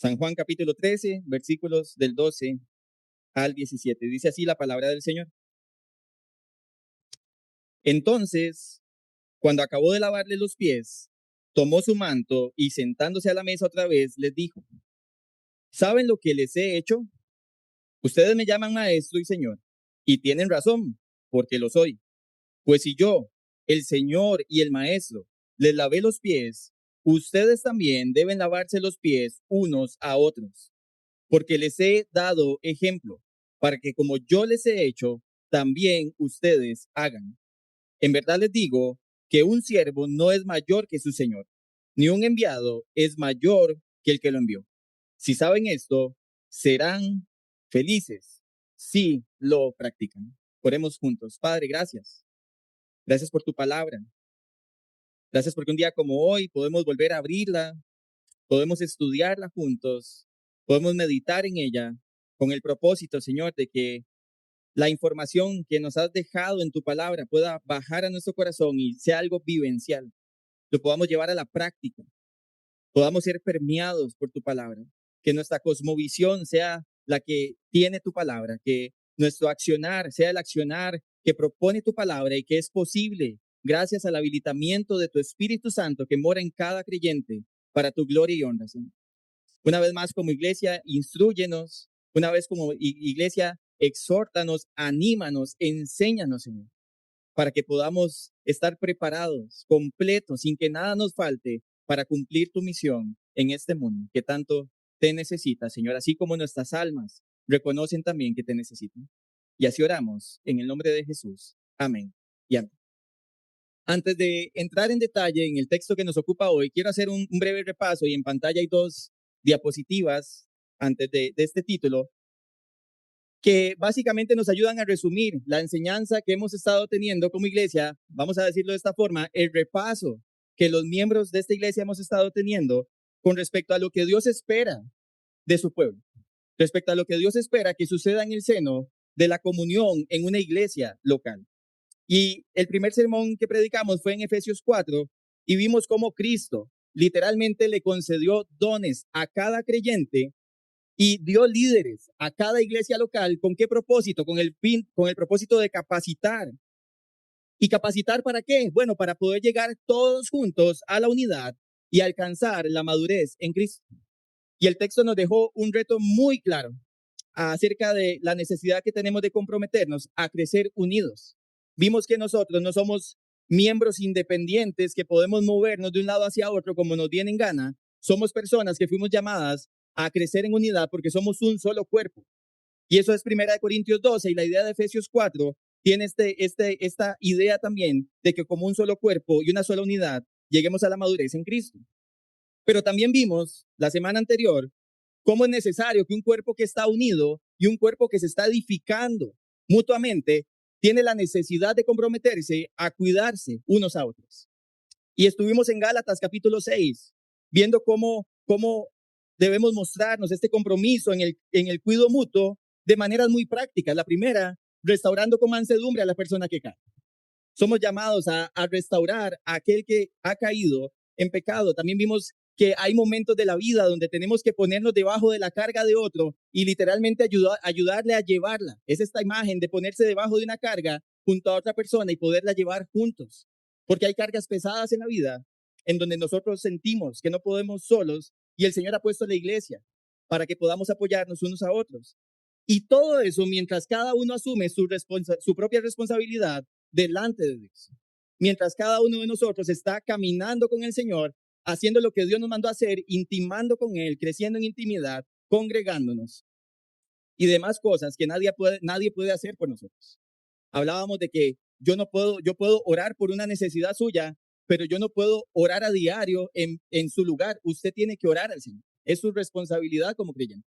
San Juan capítulo 13, versículos del 12 al 17. Dice así la palabra del Señor. Entonces, cuando acabó de lavarle los pies, tomó su manto y sentándose a la mesa otra vez, les dijo, ¿saben lo que les he hecho? Ustedes me llaman maestro y señor, y tienen razón, porque lo soy. Pues si yo, el Señor y el Maestro, les lavé los pies, ustedes también deben lavarse los pies unos a otros, porque les he dado ejemplo, para que como yo les he hecho, también ustedes hagan. En verdad les digo que un siervo no es mayor que su Señor, ni un enviado es mayor que el que lo envió. Si saben esto, serán felices si lo practican. Oremos juntos. Padre, gracias. Gracias por tu palabra. Gracias porque un día como hoy podemos volver a abrirla, podemos estudiarla juntos, podemos meditar en ella con el propósito, Señor, de que la información que nos has dejado en tu palabra pueda bajar a nuestro corazón y sea algo vivencial, lo podamos llevar a la práctica, podamos ser permeados por tu palabra, que nuestra cosmovisión sea la que tiene tu palabra, que nuestro accionar sea el accionar que propone tu palabra y que es posible gracias al habilitamiento de tu Espíritu Santo que mora en cada creyente para tu gloria y honra, Señor. Una vez más como iglesia, instrúyenos, una vez como iglesia, exhórtanos, anímanos, enséñanos, Señor, para que podamos estar preparados, completos, sin que nada nos falte para cumplir tu misión en este mundo que tanto te necesita, Señor, así como nuestras almas reconocen también que te necesitan. Y así oramos en el nombre de Jesús. Amén y amén. Antes de entrar en detalle en el texto que nos ocupa hoy, quiero hacer un breve repaso y en pantalla hay dos diapositivas antes de este título que básicamente nos ayudan a resumir la enseñanza que hemos estado teniendo como iglesia, vamos a decirlo de esta forma, el repaso que los miembros de esta iglesia hemos estado teniendo con respecto a lo que Dios espera de su pueblo, respecto a lo que Dios espera que suceda en el seno de la comunión en una iglesia local. Y el primer sermón que predicamos fue en Efesios 4 y vimos cómo Cristo literalmente le concedió dones a cada creyente y dio líderes a cada iglesia local. ¿Con qué propósito? Con el propósito de capacitar. ¿Y capacitar para qué? Bueno, para poder llegar todos juntos a la unidad y alcanzar la madurez en Cristo. Y el texto nos dejó un reto muy claro acerca de la necesidad que tenemos de comprometernos a crecer unidos. Vimos que nosotros no somos miembros independientes que podemos movernos de un lado hacia otro como nos viene en gana. Somos personas que fuimos llamadas a crecer en unidad porque somos un solo cuerpo. Y eso es 1 Corintios 12 y la idea de Efesios 4 tiene esta idea también de que como un solo cuerpo y una sola unidad lleguemos a la madurez en Cristo. Pero también vimos la semana anterior cómo es necesario que un cuerpo que está unido y un cuerpo que se está edificando mutuamente tiene la necesidad de comprometerse a cuidarse unos a otros. Y estuvimos en Gálatas capítulo 6, viendo cómo debemos mostrarnos este compromiso en el cuidado mutuo de maneras muy prácticas. La primera, restaurando con mansedumbre a la persona que cae. Somos llamados a restaurar a aquel que ha caído en pecado. También vimos que hay momentos de la vida donde tenemos que ponernos debajo de la carga de otro y literalmente ayudarle a llevarla. Es esta imagen de ponerse debajo de una carga junto a otra persona y poderla llevar juntos. Porque hay cargas pesadas en la vida en donde nosotros sentimos que no podemos solos y el Señor ha puesto la iglesia para que podamos apoyarnos unos a otros. Y todo eso mientras cada uno asume su propia responsabilidad delante de Dios. Mientras cada uno de nosotros está caminando con el Señor, haciendo lo que Dios nos mandó a hacer, intimando con Él, creciendo en intimidad, congregándonos y demás cosas que nadie puede hacer por nosotros. Hablábamos de que yo puedo orar por una necesidad suya, pero yo no puedo orar a diario en su lugar. Usted tiene que orar al Señor. Es su responsabilidad como creyente.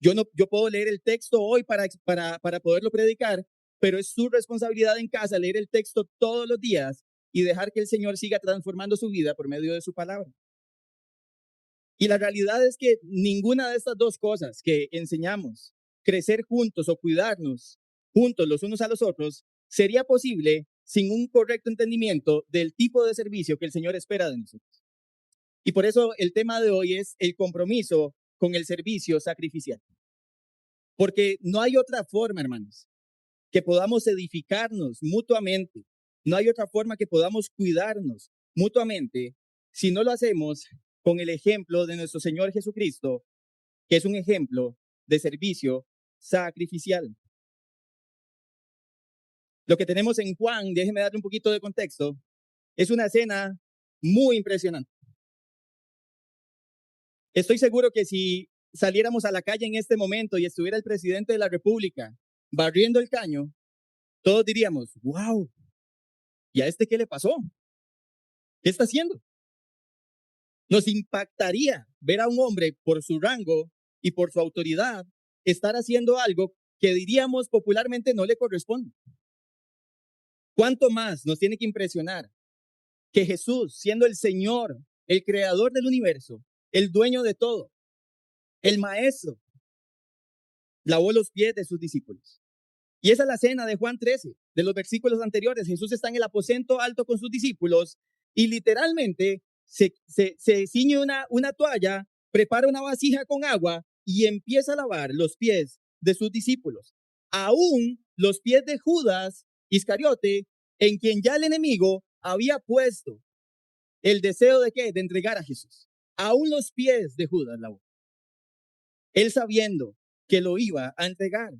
Yo puedo leer el texto hoy para poderlo predicar, pero es su responsabilidad en casa leer el texto todos los días y dejar que el Señor siga transformando su vida por medio de su palabra. Y la realidad es que ninguna de estas dos cosas que enseñamos, crecer juntos o cuidarnos juntos los unos a los otros, sería posible sin un correcto entendimiento del tipo de servicio que el Señor espera de nosotros. Y por eso el tema de hoy es el compromiso con el servicio sacrificial. Porque no hay otra forma, hermanos, que podamos edificarnos mutuamente. No hay otra forma que podamos cuidarnos mutuamente si no lo hacemos con el ejemplo de nuestro Señor Jesucristo, que es un ejemplo de servicio sacrificial. Lo que tenemos en Juan, déjeme darle un poquito de contexto, es una escena muy impresionante. Estoy seguro que si saliéramos a la calle en este momento y estuviera el presidente de la República barriendo el caño, todos diríamos, wow, ¿y a este qué le pasó? ¿Qué está haciendo? Nos impactaría ver a un hombre por su rango y por su autoridad estar haciendo algo que diríamos popularmente no le corresponde. ¿Cuánto más nos tiene que impresionar que Jesús, siendo el Señor, el creador del universo, el dueño de todo, el maestro, lavó los pies de sus discípulos? Y esa es la cena de Juan 13, de los versículos anteriores. Jesús está en el aposento alto con sus discípulos y literalmente se ciñe una toalla, prepara una vasija con agua y empieza a lavar los pies de sus discípulos. Aún los pies de Judas Iscariote, en quien ya el enemigo había puesto el deseo de qué? De entregar a Jesús. Aún los pies de Judas lavó. Él sabiendo que lo iba a entregar.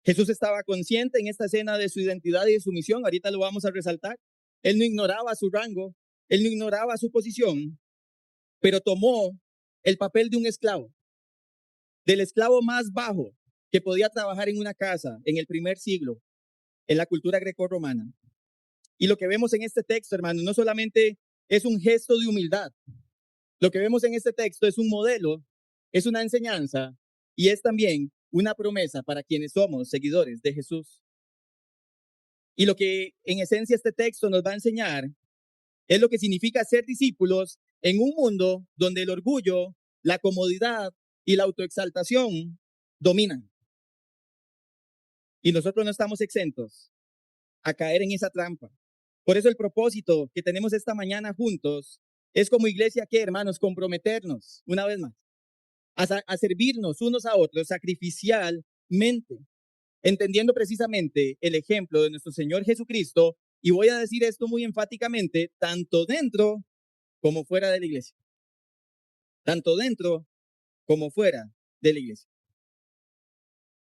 Jesús estaba consciente en esta escena de su identidad y de su misión. Ahorita lo vamos a resaltar. Él no ignoraba su rango, él no ignoraba su posición, pero tomó el papel de un esclavo, del esclavo más bajo que podía trabajar en una casa en el primer siglo, en la cultura grecorromana. Y lo que vemos en este texto, hermanos, no solamente es un gesto de humildad. Lo que vemos en este texto es un modelo, es una enseñanza y es también una promesa para quienes somos seguidores de Jesús. Y lo que en esencia este texto nos va a enseñar es lo que significa ser discípulos en un mundo donde el orgullo, la comodidad y la autoexaltación dominan. Y nosotros no estamos exentos a caer en esa trampa. Por eso el propósito que tenemos esta mañana juntos es como iglesia que, hermanos, comprometernos una vez más a servirnos unos a otros sacrificialmente, entendiendo precisamente el ejemplo de nuestro Señor Jesucristo. Y voy a decir esto muy enfáticamente, tanto dentro como fuera de la iglesia. Tanto dentro como fuera de la iglesia.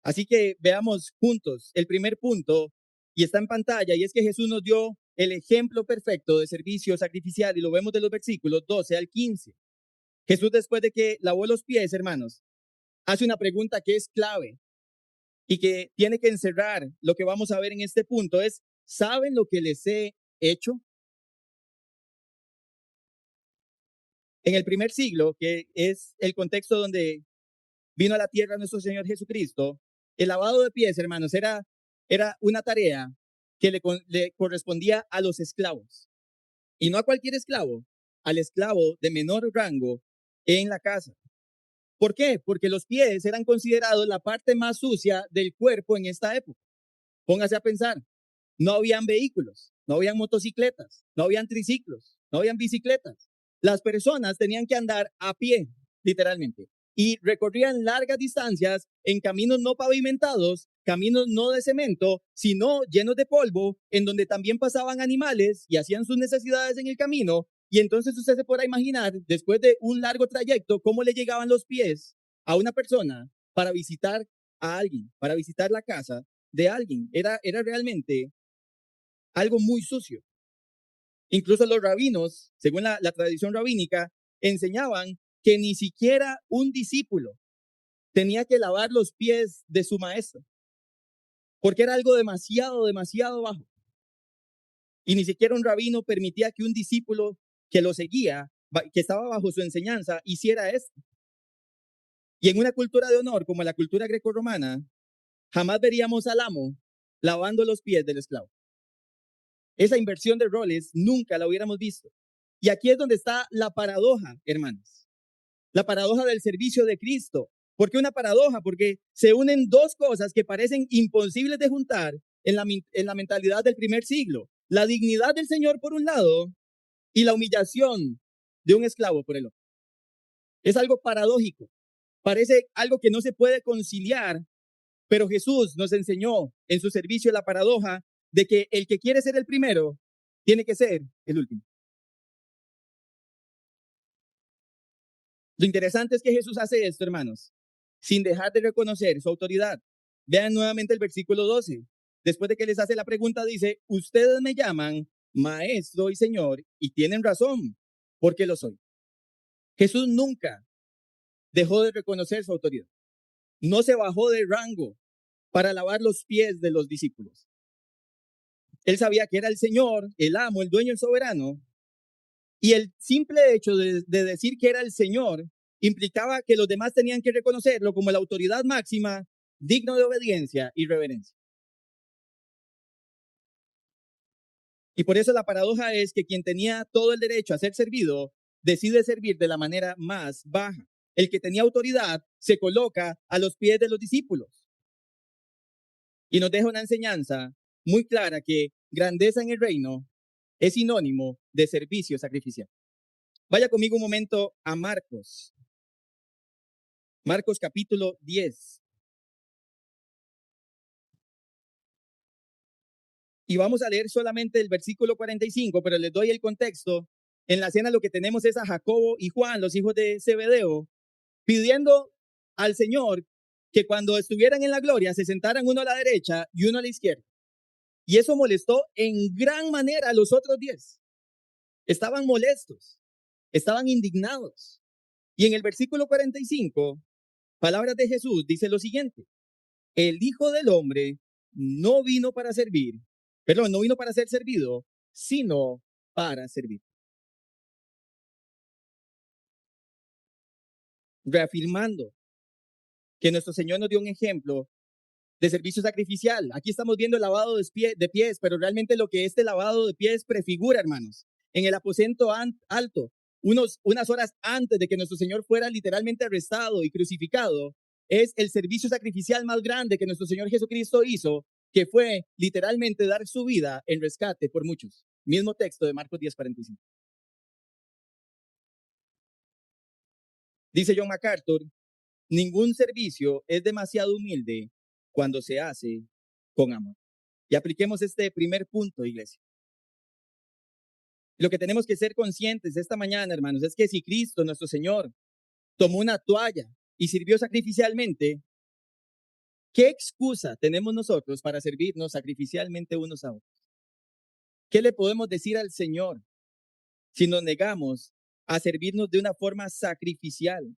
Así que veamos juntos el primer punto y está en pantalla y es que Jesús nos dio el ejemplo perfecto de servicio sacrificial y lo vemos de los versículos 12 al 15. Jesús, después de que lavó los pies, hermanos, hace una pregunta que es clave y que tiene que encerrar lo que vamos a ver en este punto es, ¿saben lo que les he hecho? En el primer siglo, que es el contexto donde vino a la tierra nuestro Señor Jesucristo, el lavado de pies, hermanos, era una tarea que le correspondía a los esclavos. Y no a cualquier esclavo, al esclavo de menor rango en la casa. ¿Por qué? Porque los pies eran considerados la parte más sucia del cuerpo en esta época. Póngase a pensar, no habían vehículos, no habían motocicletas, no habían triciclos, no habían bicicletas. Las personas tenían que andar a pie, literalmente, y recorrían largas distancias en caminos no pavimentados, caminos no de cemento, sino llenos de polvo, en donde también pasaban animales y hacían sus necesidades en el camino. Y entonces usted se podrá imaginar, después de un largo trayecto, cómo le llegaban los pies a una persona para visitar a alguien, para visitar la casa de alguien. Era realmente algo muy sucio. Incluso los rabinos, según la tradición rabínica, enseñaban que ni siquiera un discípulo tenía que lavar los pies de su maestro, porque era algo demasiado, demasiado bajo. Y ni siquiera un rabino permitía que un discípulo que lo seguía, que estaba bajo su enseñanza, hiciera esto. Y en una cultura de honor como la cultura grecorromana, jamás veríamos al amo lavando los pies del esclavo. Esa inversión de roles nunca la hubiéramos visto. Y aquí es donde está la paradoja, hermanos. La paradoja del servicio de Cristo. ¿Por qué una paradoja? Porque se unen dos cosas que parecen imposibles de juntar en la mentalidad del primer siglo. La dignidad del Señor por un lado y la humillación de un esclavo por el otro. Es algo paradójico. Parece algo que no se puede conciliar, pero Jesús nos enseñó en su servicio la paradoja de que el que quiere ser el primero tiene que ser el último. Lo interesante es que Jesús hace esto, hermanos, sin dejar de reconocer su autoridad. Vean nuevamente el versículo 12. Después de que les hace la pregunta, dice, ustedes me llaman maestro y señor y tienen razón, porque lo soy. Jesús nunca dejó de reconocer su autoridad. No se bajó de rango para lavar los pies de los discípulos. Él sabía que era el Señor, el amo, el dueño, el soberano. Y el simple hecho de decir que era el Señor implicaba que los demás tenían que reconocerlo como la autoridad máxima, digno de obediencia y reverencia. Y por eso la paradoja es que quien tenía todo el derecho a ser servido decide servir de la manera más baja. El que tenía autoridad se coloca a los pies de los discípulos. Y nos deja una enseñanza muy clara que grandeza en el reino es sinónimo de servicio sacrificial. Vaya conmigo un momento a Marcos. Marcos capítulo 10. Y vamos a leer solamente el versículo 45, pero les doy el contexto. En la cena lo que tenemos es a Jacobo y Juan, los hijos de Zebedeo, pidiendo al Señor que cuando estuvieran en la gloria se sentaran uno a la derecha y uno a la izquierda. Y eso molestó en gran manera a los otros 10. Estaban molestos, estaban indignados. Y en el versículo 45, palabras de Jesús dice lo siguiente: el Hijo del Hombre no vino para servir, perdón, no vino para ser servido, sino para servir. Reafirmando que nuestro Señor nos dio un ejemplo de servicio sacrificial. Aquí estamos viendo el lavado de pies, pero realmente lo que este lavado de pies prefigura, hermanos, en el aposento alto, unas horas antes de que nuestro Señor fuera literalmente arrestado y crucificado, es el servicio sacrificial más grande que nuestro Señor Jesucristo hizo, que fue literalmente dar su vida en rescate por muchos. Mismo texto de Marcos 10:45. Dice John MacArthur, ningún servicio es demasiado humilde cuando se hace con amor. Y apliquemos este primer punto, iglesia. Lo que tenemos que ser conscientes esta mañana, hermanos, es que si Cristo, nuestro Señor, tomó una toalla y sirvió sacrificialmente, ¿qué excusa tenemos nosotros para servirnos sacrificialmente unos a otros? ¿Qué le podemos decir al Señor si nos negamos a servirnos de una forma sacrificial?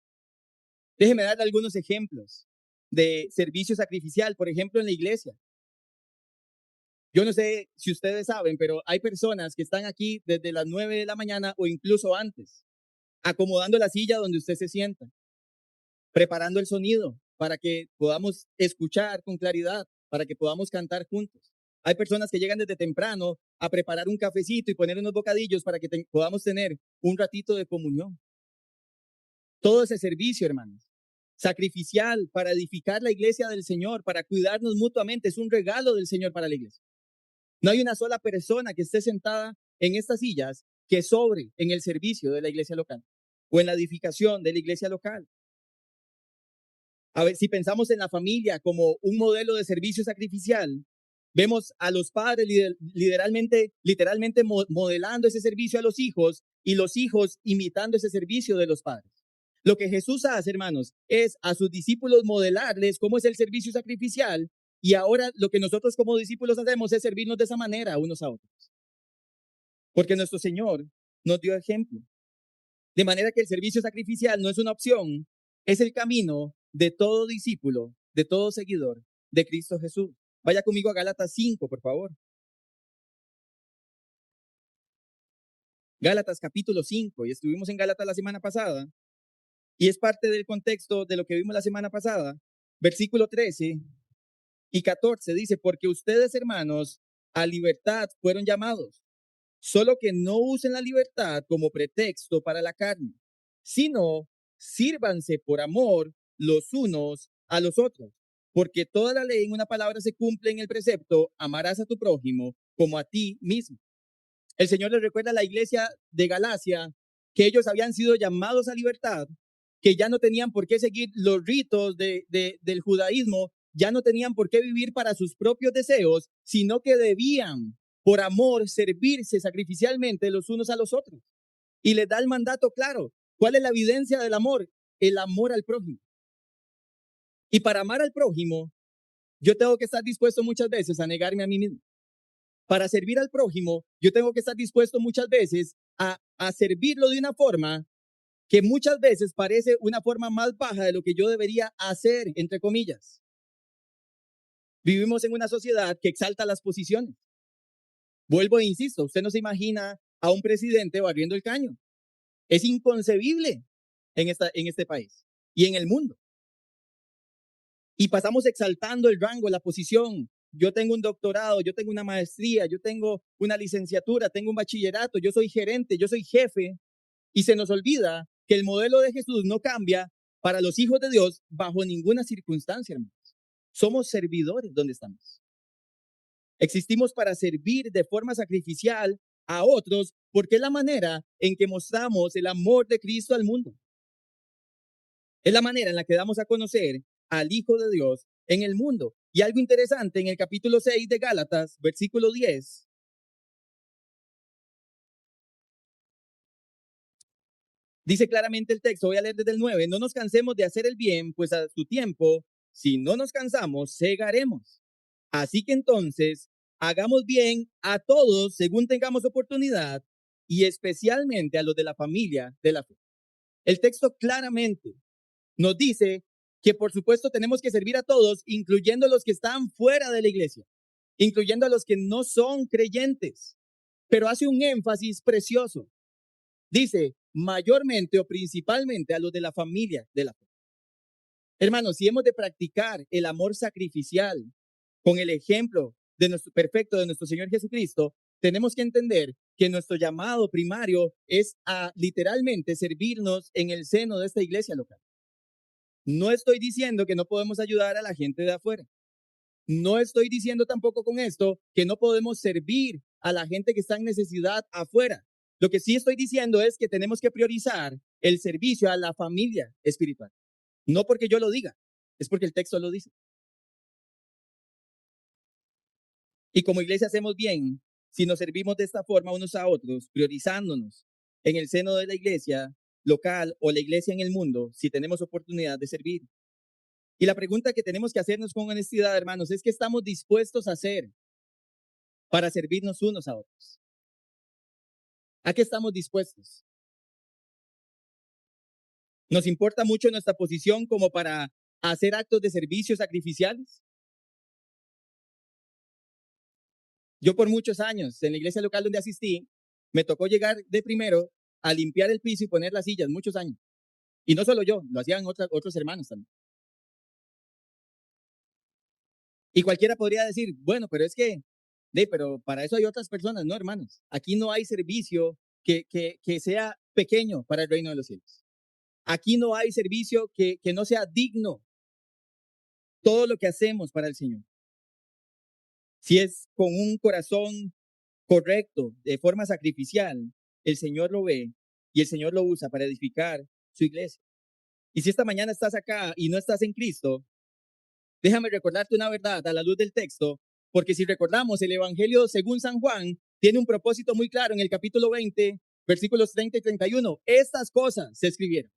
Déjeme dar algunos ejemplos de servicio sacrificial, por ejemplo, en la iglesia. Yo no sé si ustedes saben, pero hay personas que están aquí desde las 9 de la mañana o incluso antes, acomodando la silla donde usted se sienta, preparando el sonido para que podamos escuchar con claridad, para que podamos cantar juntos. Hay personas que llegan desde temprano a preparar un cafecito y poner unos bocadillos para que podamos tener un ratito de comunión. Todo ese servicio, hermanos, sacrificial para edificar la iglesia del Señor, para cuidarnos mutuamente, es un regalo del Señor para la iglesia. No hay una sola persona que esté sentada en estas sillas que sobre en el servicio de la iglesia local o en la edificación de la iglesia local. A ver, si pensamos en la familia como un modelo de servicio sacrificial, vemos a los padres literalmente modelando ese servicio a los hijos y los hijos imitando ese servicio de los padres. Lo que Jesús hace, hermanos, es a sus discípulos modelarles cómo es el servicio sacrificial, y ahora lo que nosotros como discípulos hacemos es servirnos de esa manera unos a otros. Porque nuestro Señor nos dio ejemplo. De manera que el servicio sacrificial no es una opción, es el camino de todo discípulo, de todo seguidor de Cristo Jesús. Vaya conmigo a Gálatas 5, por favor. Gálatas capítulo 5, y estuvimos en Gálatas la semana pasada, y es parte del contexto de lo que vimos la semana pasada. Versículo 13 y 14 dice, porque ustedes, hermanos, a libertad fueron llamados, solo que no usen la libertad como pretexto para la carne, sino sírvanse por amor los unos a los otros, porque toda la ley en una palabra se cumple en el precepto, amarás a tu prójimo como a ti mismo. El Señor les recuerda a la iglesia de Galacia que ellos habían sido llamados a libertad, que ya no tenían por qué seguir los ritos del judaísmo, ya no tenían por qué vivir para sus propios deseos, sino que debían, por amor, servirse sacrificialmente los unos a los otros. Y les da el mandato claro. ¿Cuál es la evidencia del amor? El amor al prójimo. Y para amar al prójimo, yo tengo que estar dispuesto muchas veces a negarme a mí mismo. Para servir al prójimo, yo tengo que estar dispuesto muchas veces a servirlo de una forma que muchas veces parece una forma más baja de lo que yo debería hacer, entre comillas. Vivimos en una sociedad que exalta las posiciones. Vuelvo e insisto, usted no se imagina a un presidente barriendo el caño. Es inconcebible en este país y en el mundo. Y pasamos exaltando el rango, la posición. Yo tengo un doctorado, yo tengo una maestría, yo tengo una licenciatura, tengo un bachillerato, yo soy gerente, yo soy jefe. Y se nos olvida que el modelo de Jesús no cambia para los hijos de Dios bajo ninguna circunstancia, hermanos. Somos servidores donde estamos. Existimos para servir de forma sacrificial a otros porque es la manera en que mostramos el amor de Cristo al mundo. Es la manera en la que damos a conocer al Hijo de Dios en el mundo. Y algo interesante en el capítulo 6 de Gálatas, versículo 10, dice claramente el texto, voy a leer desde el 9, no nos cansemos de hacer el bien, pues a su tiempo, si no nos cansamos, segaremos. Así que entonces, hagamos bien a todos según tengamos oportunidad y especialmente a los de la familia de la fe. El texto claramente nos dice que por supuesto tenemos que servir a todos, incluyendo a los que están fuera de la iglesia, incluyendo a los que no son creyentes, pero hace un énfasis precioso. Dice, mayormente o principalmente a los de la familia de la fe. Hermanos, si hemos de practicar el amor sacrificial con el ejemplo de nuestro perfecto de nuestro Señor Jesucristo, tenemos que entender que nuestro llamado primario es a literalmente servirnos en el seno de esta iglesia local. No estoy diciendo que no podemos ayudar a la gente de afuera. No estoy diciendo tampoco con esto que no podemos servir a la gente que está en necesidad afuera. Lo que sí estoy diciendo es que tenemos que priorizar el servicio a la familia espiritual. No porque yo lo diga, es porque el texto lo dice. Y como iglesia hacemos bien si nos servimos de esta forma unos a otros, priorizándonos en el seno de la iglesia local o la iglesia en el mundo, si tenemos oportunidad de servir. Y la pregunta que tenemos que hacernos con honestidad, hermanos, es qué estamos dispuestos a hacer para servirnos unos a otros. ¿A qué estamos dispuestos? ¿Nos importa mucho nuestra posición como para hacer actos de servicio sacrificiales? Yo por muchos años en la iglesia local donde asistí, me tocó llegar de primero a limpiar el piso y poner las sillas, muchos años. Y no solo yo, lo hacían otros hermanos también. Y cualquiera podría decir, bueno, pero es que, pero para eso hay otras personas, no, hermanos. Aquí no hay servicio que sea pequeño para el reino de los cielos. Aquí no hay servicio que no sea digno. Todo lo que hacemos para el Señor. Si es con un corazón correcto, de forma sacrificial, el Señor lo ve y el Señor lo usa para edificar su iglesia. Y si esta mañana estás acá y no estás en Cristo, déjame recordarte una verdad a la luz del texto, porque si recordamos, el Evangelio según San Juan tiene un propósito muy claro en el capítulo 20, versículos 30 y 31. Estas cosas se escribieron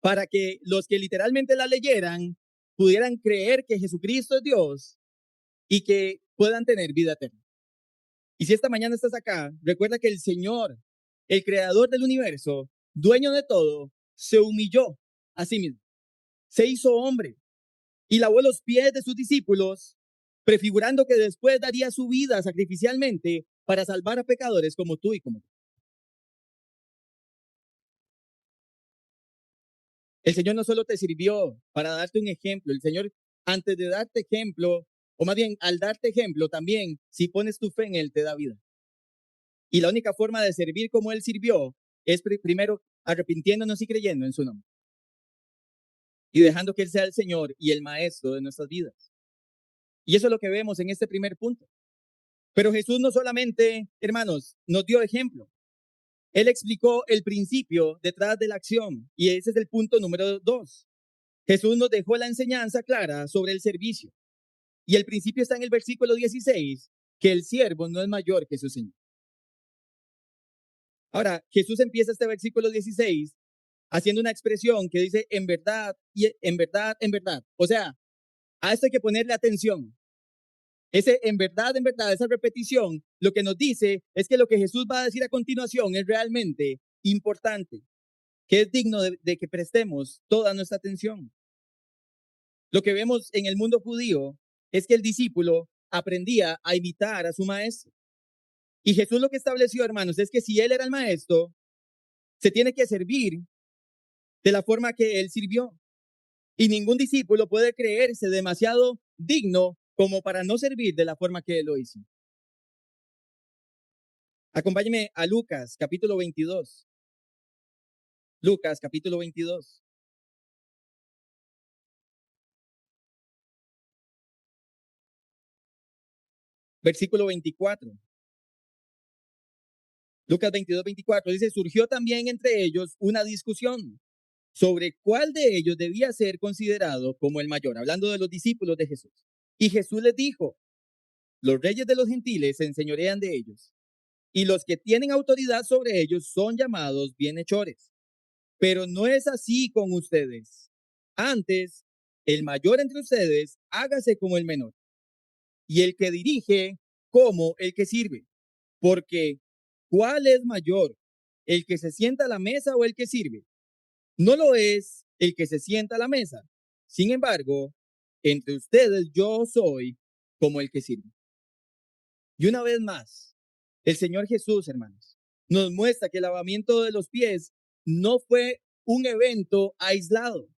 para que los que literalmente la leyeran pudieran creer que Jesucristo es Dios y que puedan tener vida eterna. Y si esta mañana estás acá, recuerda que el Señor, el creador del universo, dueño de todo, se humilló a sí mismo, se hizo hombre y lavó los pies de sus discípulos, prefigurando que después daría su vida sacrificialmente para salvar a pecadores como tú y como tú. El Señor no solo te sirvió para darte un ejemplo, el Señor antes de darte ejemplo, o más bien al darte ejemplo también, si pones tu fe en Él, te da vida. Y la única forma de servir como Él sirvió es primero arrepintiéndonos y creyendo en su nombre. Y dejando que Él sea el Señor y el Maestro de nuestras vidas. Y eso es lo que vemos en este primer punto. Pero Jesús no solamente, hermanos, nos dio ejemplo. Él explicó el principio detrás de la acción y ese es el punto número 2. Jesús nos dejó la enseñanza clara sobre el servicio y el principio está en el versículo 16, que el siervo no es mayor que su Señor. Ahora, Jesús empieza este versículo 16 haciendo una expresión que dice en verdad y en verdad, en verdad. O sea, a esto hay que ponerle atención. Ese en verdad, esa repetición, lo que nos dice es que lo que Jesús va a decir a continuación es realmente importante, que es digno de que prestemos toda nuestra atención. Lo que vemos en el mundo judío es que el discípulo aprendía a imitar a su maestro. Y Jesús lo que estableció, hermanos, es que si él era el maestro, se tiene que servir de la forma que él sirvió. Y ningún discípulo puede creerse demasiado digno como para no servir de la forma que él lo hizo. Acompáñeme a Lucas, capítulo 22. Lucas, capítulo 22. Versículo 24. Lucas 22, 24 dice, surgió también entre ellos una discusión sobre cuál de ellos debía ser considerado como el mayor, hablando de los discípulos de Jesús. Y Jesús les dijo, los reyes de los gentiles se enseñorean de ellos, y los que tienen autoridad sobre ellos son llamados bienhechores. Pero no es así con ustedes. Antes, el mayor entre ustedes hágase como el menor, y el que dirige como el que sirve. Porque, ¿cuál es mayor? ¿El que se sienta a la mesa o el que sirve? No lo es el que se sienta a la mesa. Sin embargo, entre ustedes yo soy como el que sirve. Y una vez más, el Señor Jesús, hermanos, nos muestra que el lavamiento de los pies no fue un evento aislado.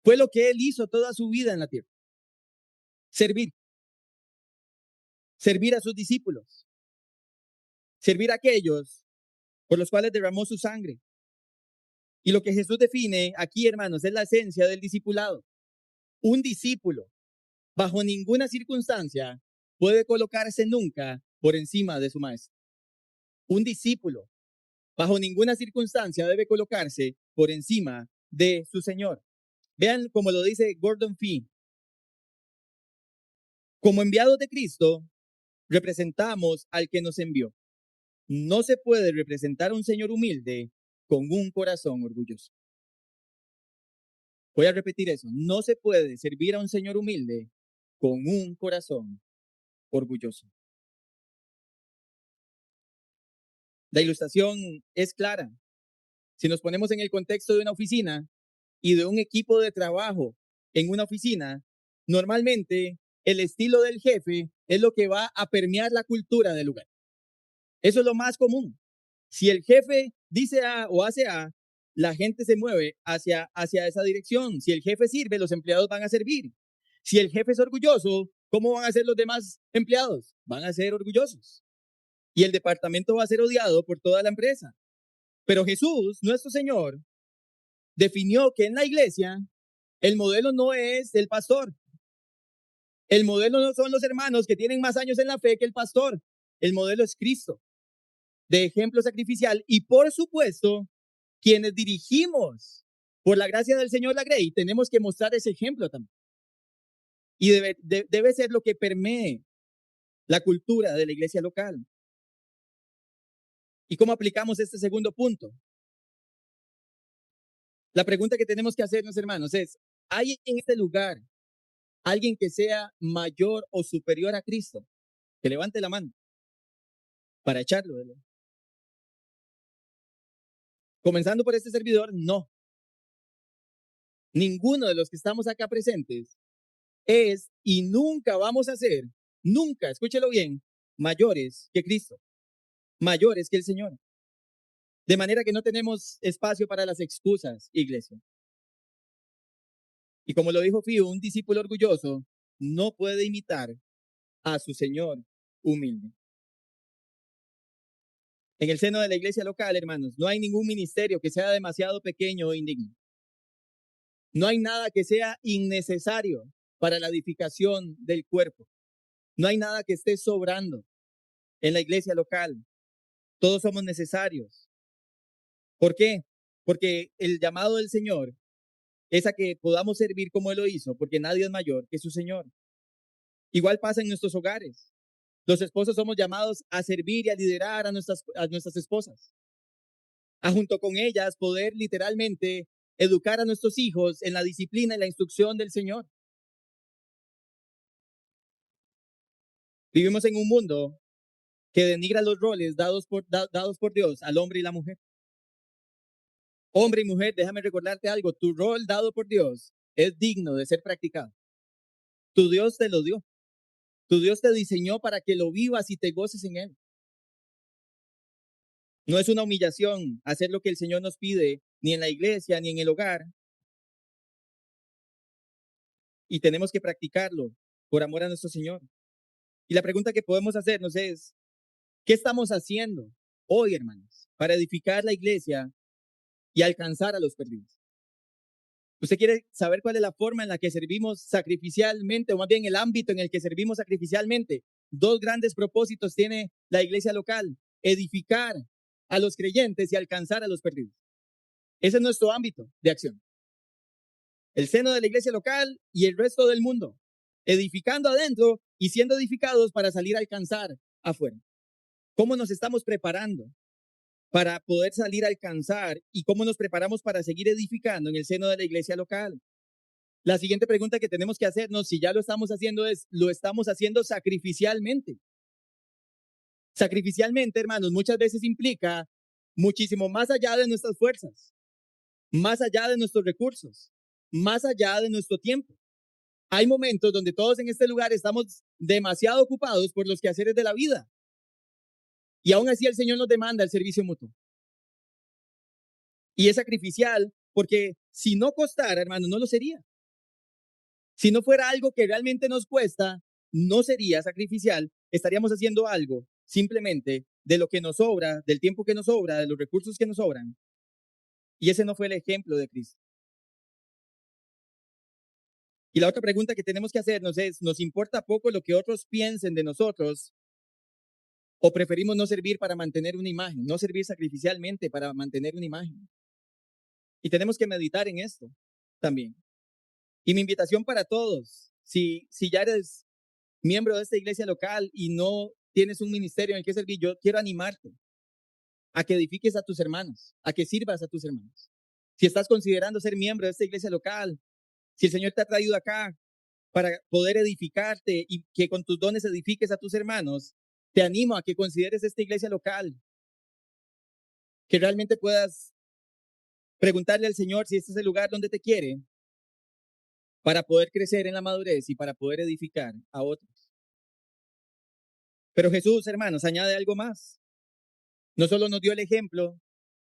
Fue lo que Él hizo toda su vida en la tierra. Servir. Servir a sus discípulos. Servir a aquellos por los cuales derramó su sangre. Y lo que Jesús define aquí, hermanos, es la esencia del discipulado. Un discípulo, bajo ninguna circunstancia, puede colocarse nunca por encima de su maestro. Un discípulo, bajo ninguna circunstancia, debe colocarse por encima de su Señor. Vean como lo dice Gordon Fee. Como enviados de Cristo, representamos al que nos envió. No se puede representar a un Señor humilde con un corazón orgulloso. Voy a repetir eso. No se puede servir a un Señor humilde con un corazón orgulloso. La ilustración es clara. Si nos ponemos en el contexto de una oficina y de un equipo de trabajo en una oficina, normalmente el estilo del jefe es lo que va a permear la cultura del lugar. Eso es lo más común. Si el jefe dice A o hace A, la gente se mueve hacia esa dirección. Si el jefe sirve, los empleados van a servir. Si el jefe es orgulloso, ¿cómo van a ser los demás empleados? Van a ser orgullosos. Y el departamento va a ser odiado por toda la empresa. Pero Jesús, nuestro Señor, definió que en la iglesia el modelo no es el pastor. El modelo no son los hermanos que tienen más años en la fe que el pastor. El modelo es Cristo, de ejemplo sacrificial. Y por supuesto, quienes dirigimos por la gracia del Señor la Grey, tenemos que mostrar ese ejemplo también. Y debe ser lo que permee la cultura de la iglesia local. ¿Y cómo aplicamos este segundo punto? La pregunta que tenemos que hacernos, hermanos, es, ¿hay en este lugar alguien que sea mayor o superior a Cristo? Que levante la mano para echarlo. Comenzando por este servidor, no. Ninguno de los que estamos acá presentes es y nunca vamos a ser, nunca, escúchelo bien, mayores que Cristo, mayores que el Señor. De manera que no tenemos espacio para las excusas, iglesia. Y como lo dijo Fío, un discípulo orgulloso no puede imitar a su Señor humilde. En el seno de la iglesia local, hermanos, no hay ningún ministerio que sea demasiado pequeño o indigno. No hay nada que sea innecesario para la edificación del cuerpo. No hay nada que esté sobrando en la iglesia local. Todos somos necesarios. ¿Por qué? Porque el llamado del Señor es a que podamos servir como Él lo hizo, porque nadie es mayor que su Señor. Igual pasa en nuestros hogares. Los esposos somos llamados a servir y a liderar a nuestras esposas, a junto con ellas poder literalmente educar a nuestros hijos en la disciplina y la instrucción del Señor. Vivimos en un mundo que denigra los roles dados por Dios al hombre y la mujer. Hombre y mujer, déjame recordarte algo, tu rol dado por Dios es digno de ser practicado. Tu Dios te lo dio. Tu Dios te diseñó para que lo vivas y te goces en Él. No es una humillación hacer lo que el Señor nos pide, ni en la iglesia, ni en el hogar, y tenemos que practicarlo por amor a nuestro Señor. Y la pregunta que podemos hacernos es, ¿qué estamos haciendo hoy, hermanos, para edificar la iglesia y alcanzar a los perdidos? ¿Usted quiere saber cuál es la forma en la que servimos sacrificialmente, o más bien el ámbito en el que servimos sacrificialmente? Dos grandes propósitos tiene la iglesia local: edificar a los creyentes y alcanzar a los perdidos. Ese es nuestro ámbito de acción. El seno de la iglesia local y el resto del mundo, edificando adentro y siendo edificados para salir a alcanzar afuera. ¿Cómo nos estamos preparando para poder salir a alcanzar y cómo nos preparamos para seguir edificando en el seno de la iglesia local? La siguiente pregunta que tenemos que hacernos, si ya lo estamos haciendo, es, ¿lo estamos haciendo sacrificialmente? Sacrificialmente, hermanos, muchas veces implica muchísimo más allá de nuestras fuerzas, más allá de nuestros recursos, más allá de nuestro tiempo. Hay momentos donde todos en este lugar estamos demasiado ocupados por los quehaceres de la vida. Y aún así el Señor nos demanda el servicio mutuo. Y es sacrificial porque si no costara, hermano, no lo sería. Si no fuera algo que realmente nos cuesta, no sería sacrificial. Estaríamos haciendo algo simplemente de lo que nos sobra, del tiempo que nos sobra, de los recursos que nos sobran. Y ese no fue el ejemplo de Cristo. Y la otra pregunta que tenemos que hacernos es, ¿nos importa poco lo que otros piensen de nosotros o preferimos no servir para mantener una imagen, no servir sacrificialmente para mantener una imagen? Y tenemos que meditar en esto también. Y mi invitación para todos, si ya eres miembro de esta iglesia local y no tienes un ministerio en el que servir, yo quiero animarte a que edifiques a tus hermanos, a que sirvas a tus hermanos. Si estás considerando ser miembro de esta iglesia local, si el Señor te ha traído acá para poder edificarte y que con tus dones edifiques a tus hermanos, te animo a que consideres esta iglesia local, que realmente puedas preguntarle al Señor si este es el lugar donde te quiere para poder crecer en la madurez y para poder edificar a otros. Pero Jesús, hermanos, añade algo más. No solo nos dio el ejemplo,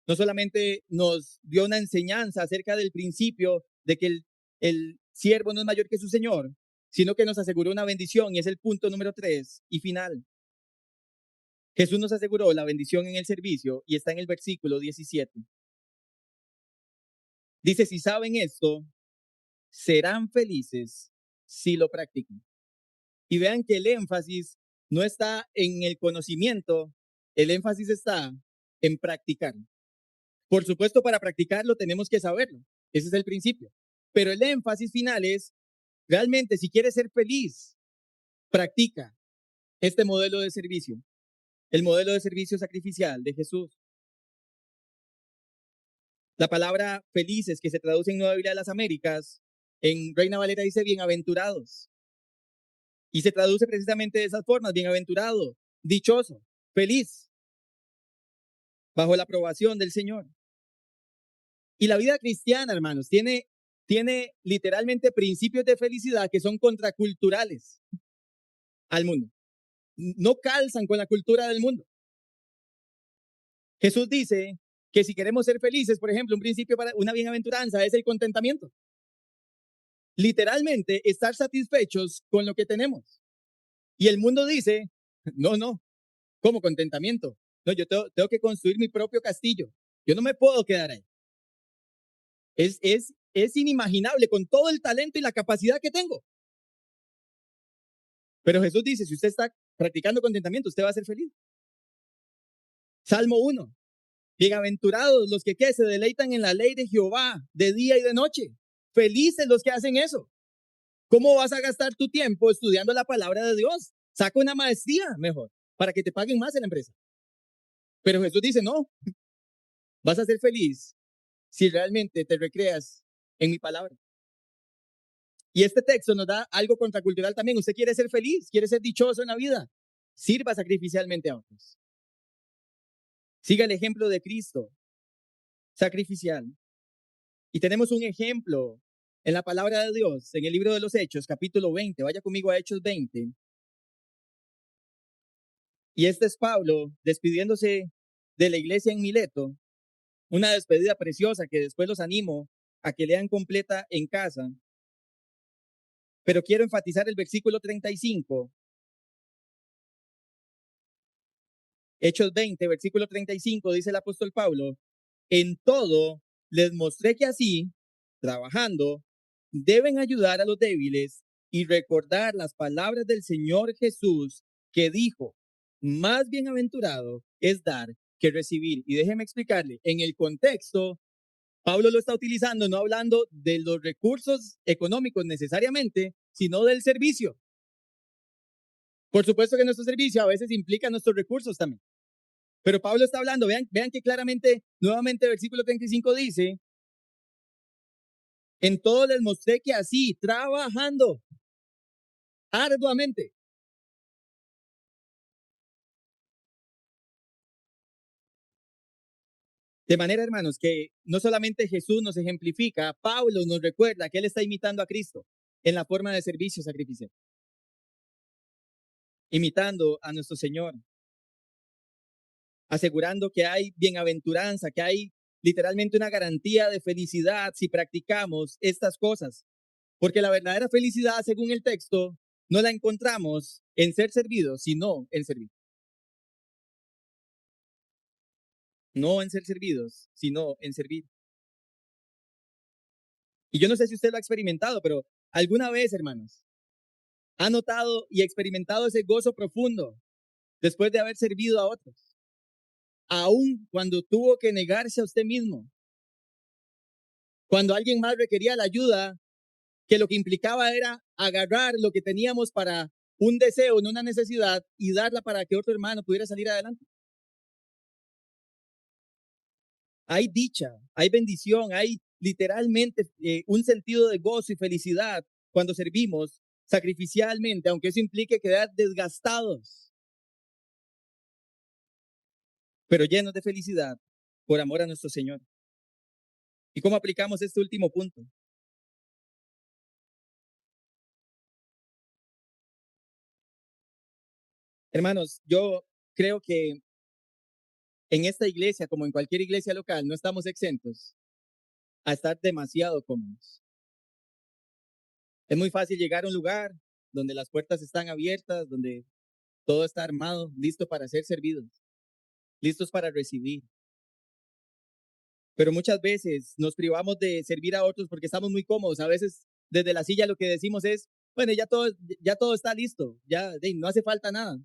no solamente nos dio una enseñanza acerca del principio de que el siervo no es mayor que su Señor, sino que nos aseguró una bendición y es el punto número 3 y final. Jesús nos aseguró la bendición en el servicio y está en el versículo 17. Dice, si saben esto, serán felices si lo practican. Y vean que el énfasis no está en el conocimiento, el énfasis está en practicar. Por supuesto, para practicarlo tenemos que saberlo. Ese es el principio. Pero el énfasis final es, realmente, si quieres ser feliz, practica este modelo de servicio, el modelo de servicio sacrificial de Jesús. La palabra felices, que se traduce en Nueva Biblia de las Américas, en Reina Valera dice bienaventurados. Y se traduce precisamente de esas formas, bienaventurado, dichoso, feliz, bajo la aprobación del Señor. Y la vida cristiana, hermanos, tiene literalmente principios de felicidad que son contraculturales al mundo. No calzan con la cultura del mundo. Jesús dice que si queremos ser felices, por ejemplo, un principio para una bienaventuranza es el contentamiento. Literalmente, estar satisfechos con lo que tenemos. Y el mundo dice, no, ¿cómo contentamiento? No, yo tengo que construir mi propio castillo. Yo no me puedo quedar ahí. Es inimaginable con todo el talento y la capacidad que tengo. Pero Jesús dice, si usted está practicando contentamiento, usted va a ser feliz. Salmo 1. Bienaventurados los que se deleitan en la ley de Jehová de día y de noche. Felices los que hacen eso. ¿Cómo vas a gastar tu tiempo estudiando la palabra de Dios? Saca una maestría mejor para que te paguen más en la empresa. Pero Jesús dice, no, vas a ser feliz si realmente te recreas en mi palabra. Y este texto nos da algo contracultural también. Usted quiere ser feliz, quiere ser dichoso en la vida. Sirva sacrificialmente a otros. Siga el ejemplo de Cristo, sacrificial. Y tenemos un ejemplo en la palabra de Dios, en el libro de los Hechos, capítulo 20. Vaya conmigo a Hechos 20. Y este es Pablo despidiéndose de la iglesia en Mileto. Una despedida preciosa que después los animo a que lean completa en casa. Pero quiero enfatizar el versículo 35. Hechos 20, versículo 35, dice el apóstol Pablo, en todo les mostré que así, trabajando, deben ayudar a los débiles y recordar las palabras del Señor Jesús que dijo, más bienaventurado es dar que recibir. Y déjeme explicarle, en el contexto, Pablo lo está utilizando no hablando de los recursos económicos necesariamente, sino del servicio. Por supuesto que nuestro servicio a veces implica nuestros recursos también. Pero Pablo está hablando, vean que claramente, nuevamente, versículo 35 dice, en todo les mostré que así, trabajando arduamente. De manera, hermanos, que no solamente Jesús nos ejemplifica, Pablo nos recuerda que él está imitando a Cristo en la forma de servicio sacrificial, imitando a nuestro Señor, asegurando que hay bienaventuranza, que hay literalmente una garantía de felicidad si practicamos estas cosas. Porque la verdadera felicidad, según el texto, no la encontramos en ser servidos, sino en servir. No en ser servidos, sino en servir. Y yo no sé si usted lo ha experimentado, pero alguna vez, hermanos, ha notado y experimentado ese gozo profundo después de haber servido a otros, aun cuando tuvo que negarse a usted mismo, cuando alguien más requería la ayuda, que lo que implicaba era agarrar lo que teníamos para un deseo, no una necesidad, y darla para que otro hermano pudiera salir adelante. Hay dicha, hay bendición, hay literalmente un sentido de gozo y felicidad cuando servimos sacrificialmente, aunque eso implique quedar desgastados, pero llenos de felicidad por amor a nuestro Señor. ¿Y cómo aplicamos este último punto? Hermanos, yo creo que en esta iglesia, como en cualquier iglesia local, no estamos exentos a estar demasiado cómodos. Es muy fácil llegar a un lugar donde las puertas están abiertas, donde todo está armado, listo para ser servidos, listos para recibir. Pero muchas veces nos privamos de servir a otros porque estamos muy cómodos. A veces desde la silla lo que decimos es, bueno, ya todo está listo, ya no hace falta nada.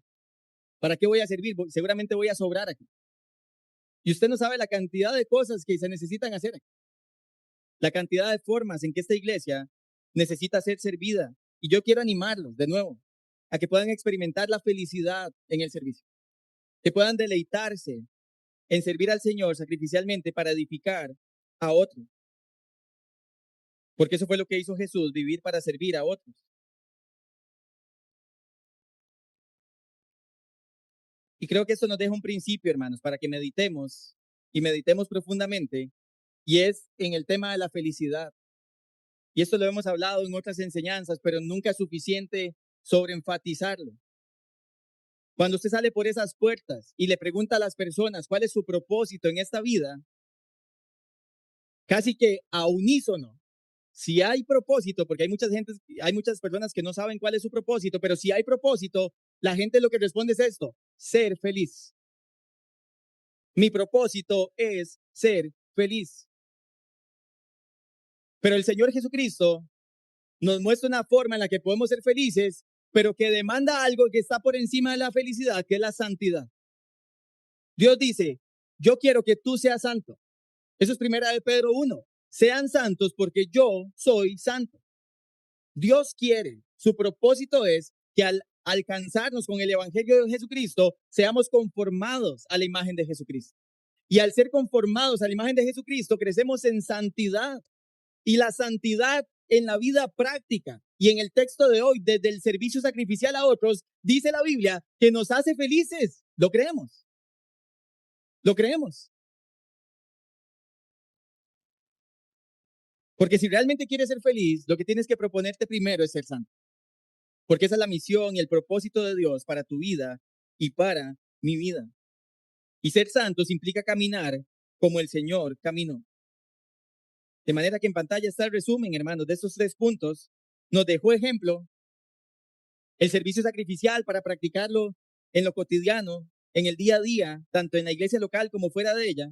¿Para qué voy a servir? Seguramente voy a sobrar aquí. Y usted no sabe la cantidad de cosas que se necesitan hacer aquí, la cantidad de formas en que esta iglesia necesita ser servida. Y yo quiero animarlos de nuevo a que puedan experimentar la felicidad en el servicio, que puedan deleitarse en servir al Señor sacrificialmente para edificar a otros. Porque eso fue lo que hizo Jesús, vivir para servir a otros. Y creo que esto nos deja un principio, hermanos, para que meditemos y meditemos profundamente, y es en el tema de la felicidad. Y esto lo hemos hablado en otras enseñanzas, pero nunca es suficiente sobreenfatizarlo. Cuando usted sale por esas puertas y le pregunta a las personas cuál es su propósito en esta vida, casi que a unísono, si hay propósito, porque hay muchas personas que no saben cuál es su propósito, pero si hay propósito, la gente lo que responde es esto: ser feliz. Mi propósito es ser feliz. Pero el Señor Jesucristo nos muestra una forma en la que podemos ser felices, pero que demanda algo que está por encima de la felicidad, que es la santidad. Dios dice, yo quiero que tú seas santo. Eso es primera de Pedro 1. Sean santos porque yo soy santo. Dios quiere, su propósito es que al alcanzarnos con el Evangelio de Jesucristo, seamos conformados a la imagen de Jesucristo. Y al ser conformados a la imagen de Jesucristo, crecemos en santidad. Y la santidad en la vida práctica y en el texto de hoy, desde el servicio sacrificial a otros, dice la Biblia que nos hace felices. Lo creemos. Lo creemos. Porque si realmente quieres ser feliz, lo que tienes que proponerte primero es ser santo. Porque esa es la misión y el propósito de Dios para tu vida y para mi vida. Y ser santos implica caminar como el Señor caminó. De manera que en pantalla está el resumen, hermanos, de estos 3 puntos. Nos dejó ejemplo el servicio sacrificial para practicarlo en lo cotidiano, en el día a día, tanto en la iglesia local como fuera de ella.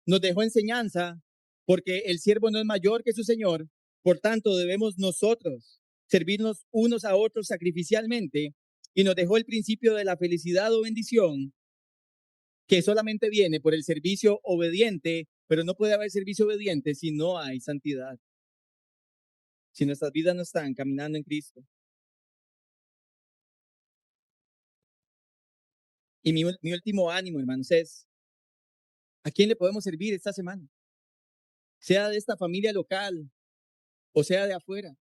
Nos dejó enseñanza porque el siervo no es mayor que su Señor. Por tanto, debemos nosotros servirnos unos a otros sacrificialmente. Y nos dejó el principio de la felicidad o bendición que solamente viene por el servicio obediente, pero no puede haber servicio obediente si no hay santidad, si nuestras vidas no están caminando en Cristo. Y mi último ánimo, hermanos, es, ¿a quién le podemos servir esta semana? Sea de esta familia local o sea de afuera,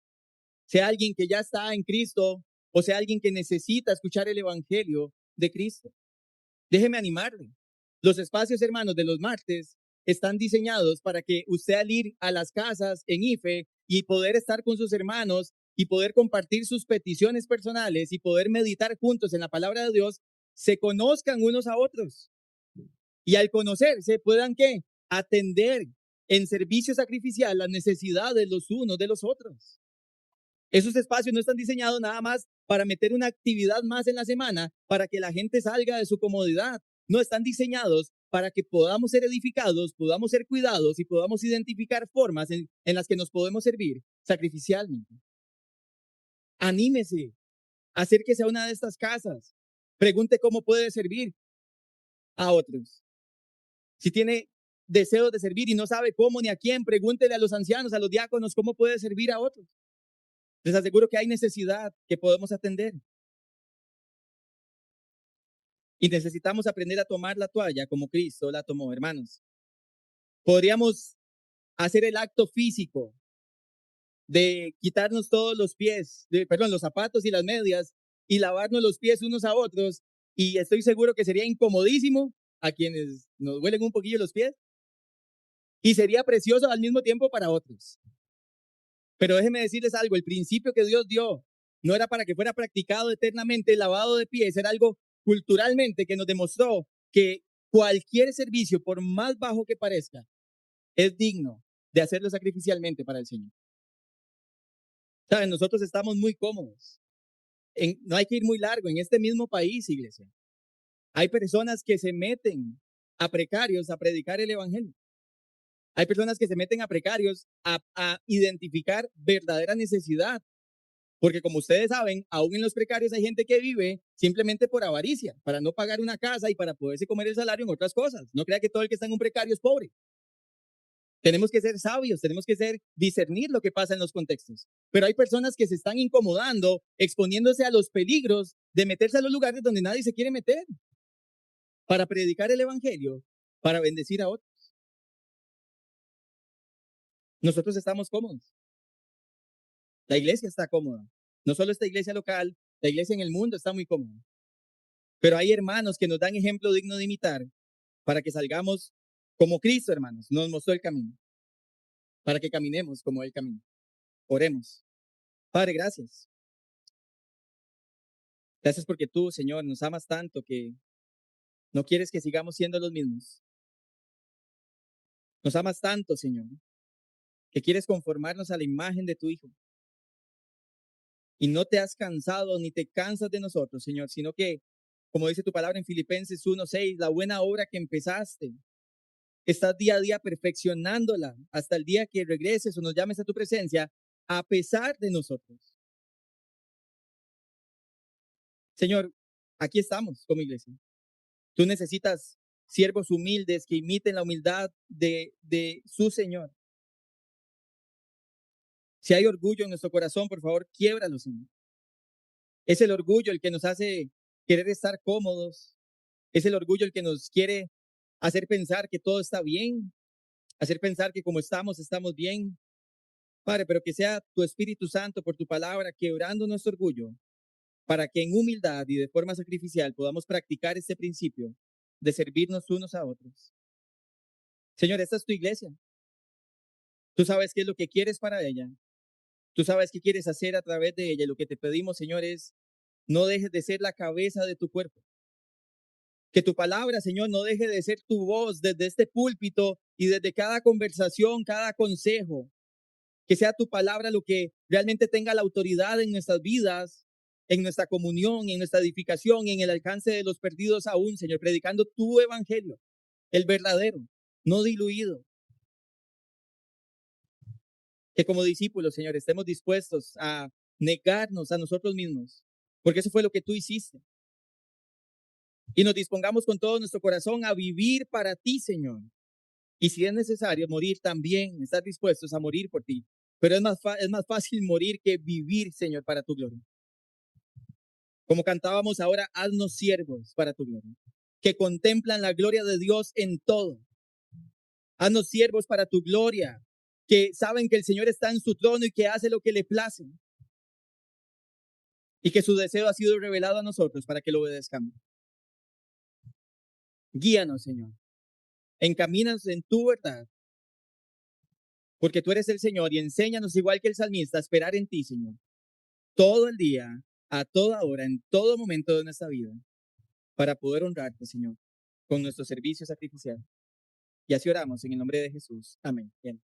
sea alguien que ya está en Cristo o sea alguien que necesita escuchar el Evangelio de Cristo. Déjeme animarle. Los espacios, hermanos, de los martes están diseñados para que usted al ir a las casas en IFE y poder estar con sus hermanos y poder compartir sus peticiones personales y poder meditar juntos en la palabra de Dios, se conozcan unos a otros. Y al conocerse puedan ¿qué? Atender en servicio sacrificial las necesidades los unos de los otros. Esos espacios no están diseñados nada más para meter una actividad más en la semana, para que la gente salga de su comodidad. No, están diseñados para que podamos ser edificados, podamos ser cuidados y podamos identificar formas en las que nos podemos servir sacrificialmente. Anímese, acérquese a una de estas casas, pregunte cómo puede servir a otros. Si tiene deseos de servir y no sabe cómo ni a quién, pregúntele a los ancianos, a los diáconos, cómo puede servir a otros. Les aseguro que hay necesidad que podemos atender. Y necesitamos aprender a tomar la toalla como Cristo la tomó, hermanos. Podríamos hacer el acto físico de quitarnos todos los pies, los zapatos y las medias y lavarnos los pies unos a otros. Y estoy seguro que sería incomodísimo a quienes nos huelen un poquillo los pies y sería precioso al mismo tiempo para otros. Pero déjenme decirles algo, el principio que Dios dio no era para que fuera practicado eternamente el lavado de pies, era algo culturalmente que nos demostró que cualquier servicio, por más bajo que parezca, es digno de hacerlo sacrificialmente para el Señor. Saben, nosotros estamos muy cómodos. No hay que ir muy largo. En este mismo país, iglesia, hay personas que se meten a precarios a predicar el Evangelio. Hay personas que se meten a precarios a identificar verdadera necesidad. Porque como ustedes saben, aún en los precarios hay gente que vive simplemente por avaricia, para no pagar una casa y para poderse comer el salario en otras cosas. No crea que todo el que está en un precario es pobre. Tenemos que ser sabios, tenemos que discernir lo que pasa en los contextos. Pero hay personas que se están incomodando, exponiéndose a los peligros de meterse a los lugares donde nadie se quiere meter, para predicar el Evangelio, para bendecir a otros. Nosotros estamos cómodos. La iglesia está cómoda. No solo esta iglesia local, la iglesia en el mundo está muy cómoda. Pero hay hermanos que nos dan ejemplo digno de imitar para que salgamos como Cristo, hermanos, nos mostró el camino. Para que caminemos como Él camina. Oremos. Padre, gracias. Gracias porque tú, Señor, nos amas tanto que no quieres que sigamos siendo los mismos. Nos amas tanto, Señor, que quieres conformarnos a la imagen de tu Hijo. Y no te has cansado ni te cansas de nosotros, Señor, sino que, como dice tu palabra en Filipenses 1:6, la buena obra que empezaste, estás día a día perfeccionándola hasta el día que regreses o nos llames a tu presencia, a pesar de nosotros. Señor, aquí estamos como iglesia. Tú necesitas siervos humildes que imiten la humildad de su Señor. Si hay orgullo en nuestro corazón, por favor, quiébralo, Señor. Es el orgullo el que nos hace querer estar cómodos. Es el orgullo el que nos quiere hacer pensar que todo está bien, hacer pensar que como estamos, estamos bien. Padre, pero que sea tu Espíritu Santo por tu palabra quebrando nuestro orgullo, para que en humildad y de forma sacrificial podamos practicar este principio de servirnos unos a otros. Señor, esta es tu iglesia. Tú sabes qué es lo que quieres para ella. Tú sabes qué quieres hacer a través de ella. Y lo que te pedimos, Señor, es no dejes de ser la cabeza de tu cuerpo. Que tu palabra, Señor, no deje de ser tu voz desde este púlpito y desde cada conversación, cada consejo. Que sea tu palabra lo que realmente tenga la autoridad en nuestras vidas, en nuestra comunión, en nuestra edificación, en el alcance de los perdidos aún, Señor, predicando tu evangelio, el verdadero, no diluido. Que como discípulos, Señor, estemos dispuestos a negarnos a nosotros mismos, porque eso fue lo que tú hiciste. Y nos dispongamos con todo nuestro corazón a vivir para ti, Señor. Y si es necesario morir también, estar dispuestos a morir por ti. Pero es más fácil morir que vivir, Señor, para tu gloria. Como cantábamos ahora, haznos siervos para tu gloria, que contemplan la gloria de Dios en todo. Haznos siervos para tu gloria, que saben que el Señor está en su trono y que hace lo que le place. Y que su deseo ha sido revelado a nosotros para que lo obedezcamos. Guíanos, Señor. Encamínanos en tu verdad, porque tú eres el Señor y enséñanos, igual que el salmista, a esperar en ti, Señor. Todo el día, a toda hora, en todo momento de nuestra vida, para poder honrarte, Señor, con nuestro servicio sacrificial. Y así oramos en el nombre de Jesús. Amén. Bien.